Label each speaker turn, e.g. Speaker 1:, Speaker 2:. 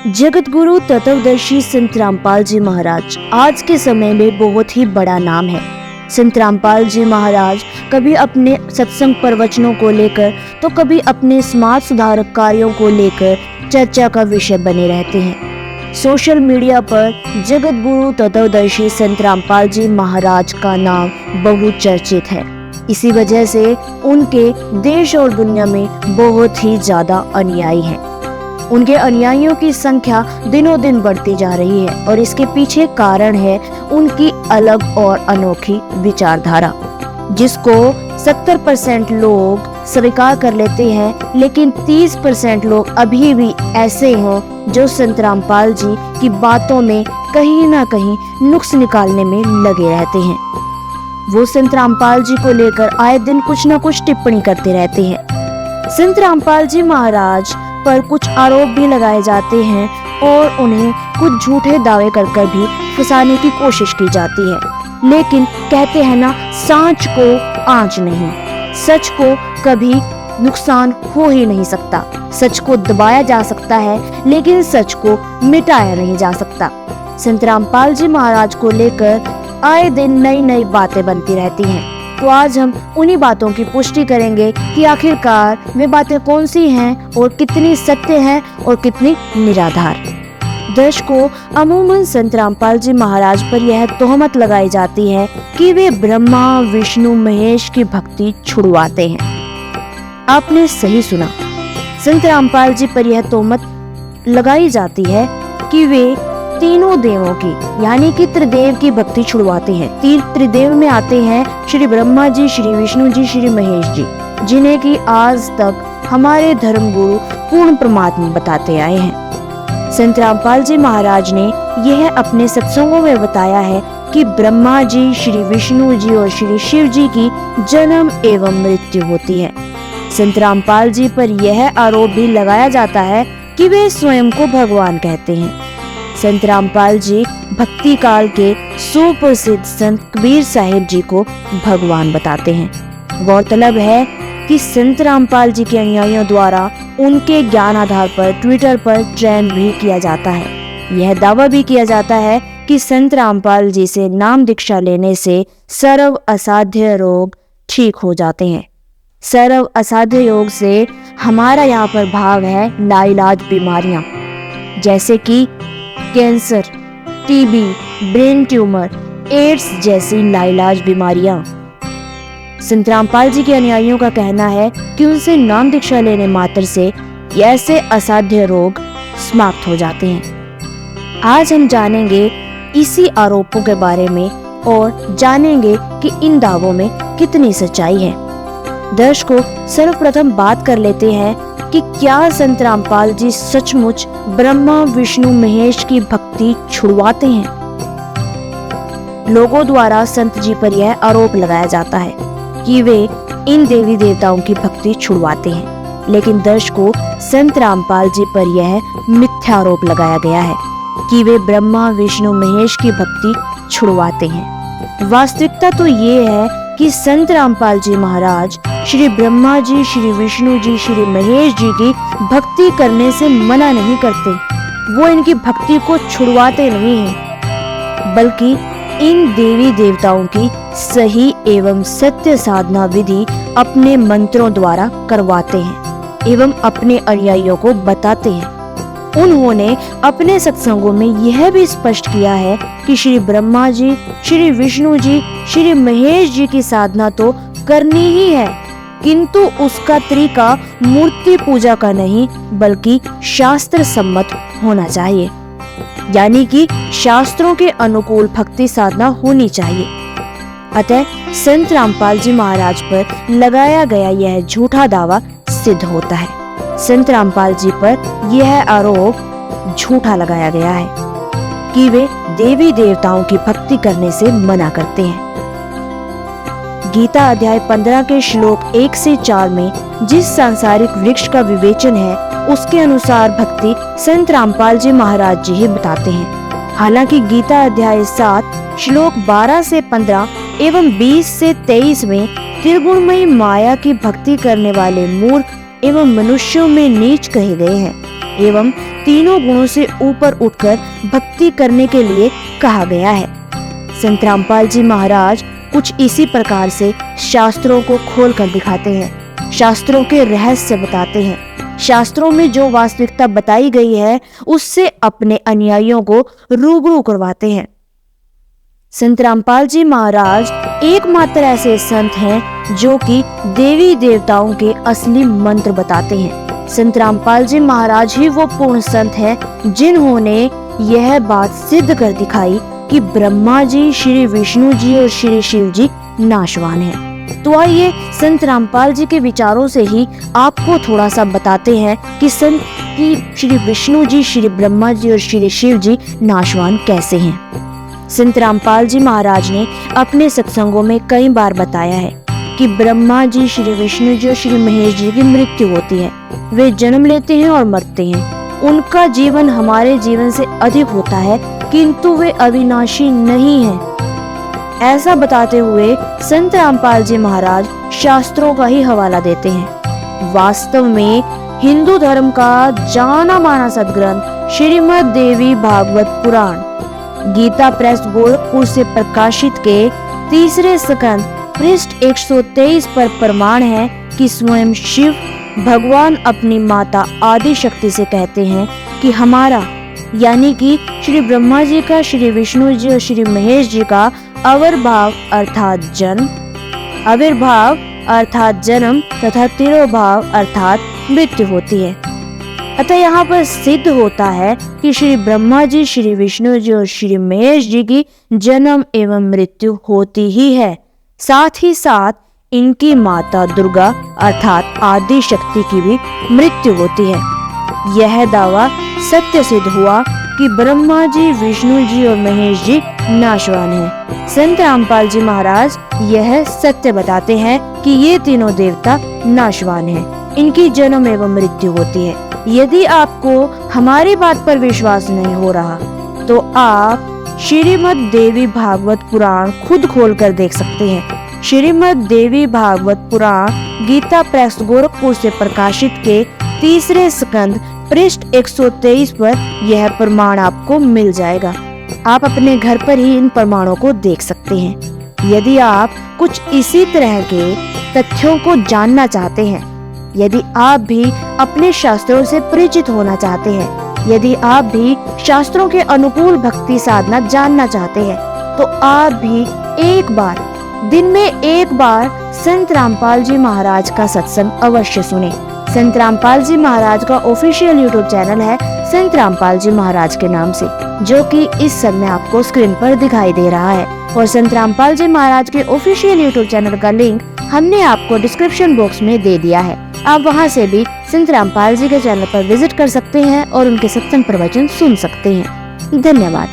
Speaker 1: जगत गुरु तत्वदर्शी संत रामपाल जी महाराज आज के समय में बहुत ही बड़ा नाम है। संत रामपाल जी महाराज कभी अपने सत्संग प्रवचनों को लेकर तो कभी अपने समाज सुधारक कार्यों को लेकर चर्चा का विषय बने रहते हैं। सोशल मीडिया पर जगत गुरु तत्वदर्शी संत रामपाल जी महाराज का नाम बहुत चर्चित है। इसी वजह से उनके देश और दुनिया में बहुत ही ज्यादा अनुयायी हैं। उनके अनुयायियों की संख्या दिनों दिन बढ़ती जा रही है और इसके पीछे कारण है उनकी अलग और अनोखी विचारधारा, जिसको 70% लोग स्वीकार कर लेते हैं, लेकिन 30% लोग अभी भी ऐसे हैं जो संत रामपाल जी की बातों में कहीं ना कहीं नुक्स निकालने में लगे रहते हैं। वो संत रामपाल जी को लेकर आए दिन कुछ न कुछ टिप्पणी करते रहते हैं। संत रामपाल जी महाराज पर कुछ आरोप भी लगाए जाते हैं और उन्हें कुछ झूठे दावे कर भी फंसाने की कोशिश की जाती है। लेकिन कहते हैं ना, सांच को आंच नहीं, सच को कभी नुकसान हो ही नहीं सकता। सच को दबाया जा सकता है लेकिन सच को मिटाया नहीं जा सकता। संत रामपाल जी महाराज को लेकर आए दिन नई नई बातें बनती रहती हैं। तो आज हम उन्हीं बातों की पुष्टि करेंगे कि आखिरकार वे बातें कौन सी हैं और कितनी सत्य हैं और कितनी निराधार। दर्शकों, अमूमन संत रामपाल जी महाराज पर यह तोहमत लगाई जाती है कि वे ब्रह्मा विष्णु महेश की भक्ति छुड़वाते हैं। आपने सही सुना, संत रामपाल जी पर यह तोहमत लगाई जाती है कि वे तीनों देवों की यानी कि त्रिदेव की भक्ति छुड़वाते हैं। तीन त्रिदेव में आते हैं श्री ब्रह्मा जी, श्री विष्णु जी, श्री महेश जी, जिन्हें कि आज तक हमारे धर्म गुरु पूर्ण परमात्मा बताते आए हैं। संत रामपाल जी महाराज ने यह अपने सत्संगों में बताया है कि ब्रह्मा जी, श्री विष्णु जी और श्री शिव जी की जन्म एवं मृत्यु होती है। संत रामपाल जी पर यह आरोप भी लगाया जाता है कि वे स्वयं को भगवान कहते हैं। संत रामपाल जी भक्ति काल के सुप्रसिद्ध संत कबीर साहिब जी को भगवान बताते हैं। गौरतलब है कि संत रामपाल जी के अनुयायियों द्वारा उनके ज्ञान आधार पर ट्विटर पर ट्रेंड भी किया जाता है। यह दावा भी किया जाता है कि संत रामपाल जी से नाम दीक्षा लेने से सर्व असाध्य रोग ठीक हो जाते हैं। सर्व असाध्य योग से हमारा यहाँ पर भाव है लाइलाज बीमारियां, जैसे कि cancer, TB, brain tumour, AIDS जैसी लाइलाज बीमारियां। संत रामपाल जी के अनुयायियों का कहना है कि उनसे नाम दीक्षा लेने मात्र से ऐसे असाध्य रोग समाप्त हो जाते हैं। आज हम जानेंगे इसी आरोपों के बारे में और जानेंगे कि इन दावों में कितनी सच्चाई है। दर्शकों, सर्वप्रथम बात कर लेते हैं कि क्या संत रामपाल जी सचमुच ब्रह्मा विष्णु महेश की भक्ति छुड़वाते हैं। लोगों द्वारा संत जी पर यह आरोप लगाया जाता है कि वे इन देवी देवताओं की भक्ति छुड़वाते हैं, लेकिन दर्शकों, संत रामपाल जी पर यह मिथ्या आरोप लगाया गया है कि वे ब्रह्मा विष्णु महेश की भक्ति छुड़वाते हैं। वास्तविकता तो ये है कि संत रामपाल जी महाराज श्री ब्रह्मा जी, श्री विष्णु जी, श्री महेश जी की भक्ति करने से मना नहीं करते। वो इनकी भक्ति को छुड़वाते नहीं हैं, बल्कि इन देवी देवताओं की सही एवं सत्य साधना विधि अपने मंत्रों द्वारा करवाते हैं एवं अपने अनुयायियों को बताते हैं। उन्होंने अपने सत्संगों में यह भी स्पष्ट किया है कि श्री ब्रह्मा जी, श्री विष्णु जी, श्री महेश जी की साधना तो करनी ही है, किंतु उसका तरीका मूर्ति पूजा का नहीं बल्कि शास्त्र सम्मत होना चाहिए, यानी कि शास्त्रों के अनुकूल भक्ति साधना होनी चाहिए। अतः संत रामपाल जी महाराज पर लगाया गया यह झूठा दावा सिद्ध होता है। संत रामपाल जी पर यह आरोप झूठा लगाया गया है कि वे देवी देवताओं की भक्ति करने से मना करते हैं। गीता अध्याय 15 के श्लोक 1 से 4 में जिस सांसारिक वृक्ष का विवेचन है, उसके अनुसार भक्ति संत रामपाल जी महाराज जी ही बताते हैं। हालांकि गीता अध्याय 7 श्लोक 12 से 15 एवं 20 से 23 में त्रिगुणमयी माया की भक्ति करने वाले मूर्ख एवं मनुष्यों में नीच कहे गए हैं एवं तीनों गुणों से ऊपर उठकर भक्ति करने के लिए कहा गया है। संत रामपाल जी महाराज कुछ इसी प्रकार से शास्त्रों को खोल कर दिखाते हैं, शास्त्रों के रहस्य बताते हैं। शास्त्रों में जो वास्तविकता बताई गई है उससे अपने अनुयायियों को रूबरू करवाते हैं। संत रामपाल जी महाराज एकमात्र ऐसे संत हैं जो कि देवी देवताओं के असली मंत्र बताते हैं। संत रामपाल जी महाराज ही वो पूर्ण संत हैं जिन्होंने यह बात सिद्ध कर दिखाई कि ब्रह्मा जी, श्री विष्णु जी और श्री शिव जी नाशवान हैं। तो आइए संत रामपाल जी के विचारों से ही आपको थोड़ा सा बताते हैं कि संत की श्री विष्णु जी, श्री ब्रह्मा जी और श्री शिव जी नाशवान कैसे हैं। संत रामपाल जी महाराज ने अपने सत्संगों में कई बार बताया है कि ब्रह्मा जी, श्री विष्णु जी और श्री महेश जी की मृत्यु होती है। वे जन्म लेते हैं और मरते हैं। उनका जीवन हमारे जीवन से अधिक होता है, किंतु वे अविनाशी नहीं हैं। ऐसा बताते हुए संत रामपाल जी महाराज शास्त्रों का ही हवाला देते हैं। वास्तव में हिंदू धर्म का जाना माना सदग्रंथ श्रीमद् देवी भागवत पुराण गीता प्रेस गोरखपुर से प्रकाशित के तीसरे स्कंद पृष्ठ 123 पर प्रमाण है कि स्वयं शिव भगवान अपनी माता आदि शक्ति से कहते हैं कि हमारा, यानी कि श्री ब्रह्मा जी का, श्री विष्णु जी और श्री महेश जी का आविर्भाव अर्थात जन्म तथा तिरोभाव अर्थात मृत्यु होती है। अतः यहाँ पर सिद्ध होता है कि श्री ब्रह्मा जी, श्री विष्णु जी और श्री महेश जी की जन्म एवं मृत्यु होती ही है। साथ ही साथ इनकी माता दुर्गा अर्थात आदि शक्ति की भी मृत्यु होती है। यह दावा सत्य सिद्ध हुआ कि ब्रह्मा जी, विष्णु जी और महेश जी नाशवान हैं। संत रामपाल जी महाराज यह सत्य बताते हैं कि ये तीनों देवता नाशवान हैं, इनकी जन्म एवं मृत्यु होती है। यदि आपको हमारी बात पर विश्वास नहीं हो रहा तो आप श्रीमद् देवी भागवत पुराण खुद खोलकर देख सकते हैं। श्रीमद् देवी भागवत पुराण गीता प्रेस गोरखपुर से प्रकाशित के तीसरे स्कंद पृष्ठ 123 पर यह प्रमाण आपको मिल जाएगा। आप अपने घर पर ही इन प्रमाणों को देख सकते हैं। यदि आप कुछ इसी तरह के तथ्यों को जानना चाहते हैं, यदि आप भी अपने शास्त्रों से परिचित होना चाहते हैं, यदि आप भी शास्त्रों के अनुकूल भक्ति साधना जानना चाहते हैं, तो आप भी एक बार, दिन में एक बार संत रामपाल जी महाराज का सत्संग अवश्य सुने। संत रामपाल जी महाराज का ऑफिशियल यूट्यूब चैनल है संत रामपाल जी महाराज के नाम से, जो कि इस समय आपको स्क्रीन पर दिखाई दे रहा है। और संत रामपाल जी महाराज के ऑफिशियल यूट्यूब चैनल का लिंक हमने आपको डिस्क्रिप्शन बॉक्स में दे दिया है। आप वहां से भी संत रामपाल जी के चैनल पर विजिट कर सकते हैं और उनके सत्संग प्रवचन सुन सकते हैं। धन्यवाद।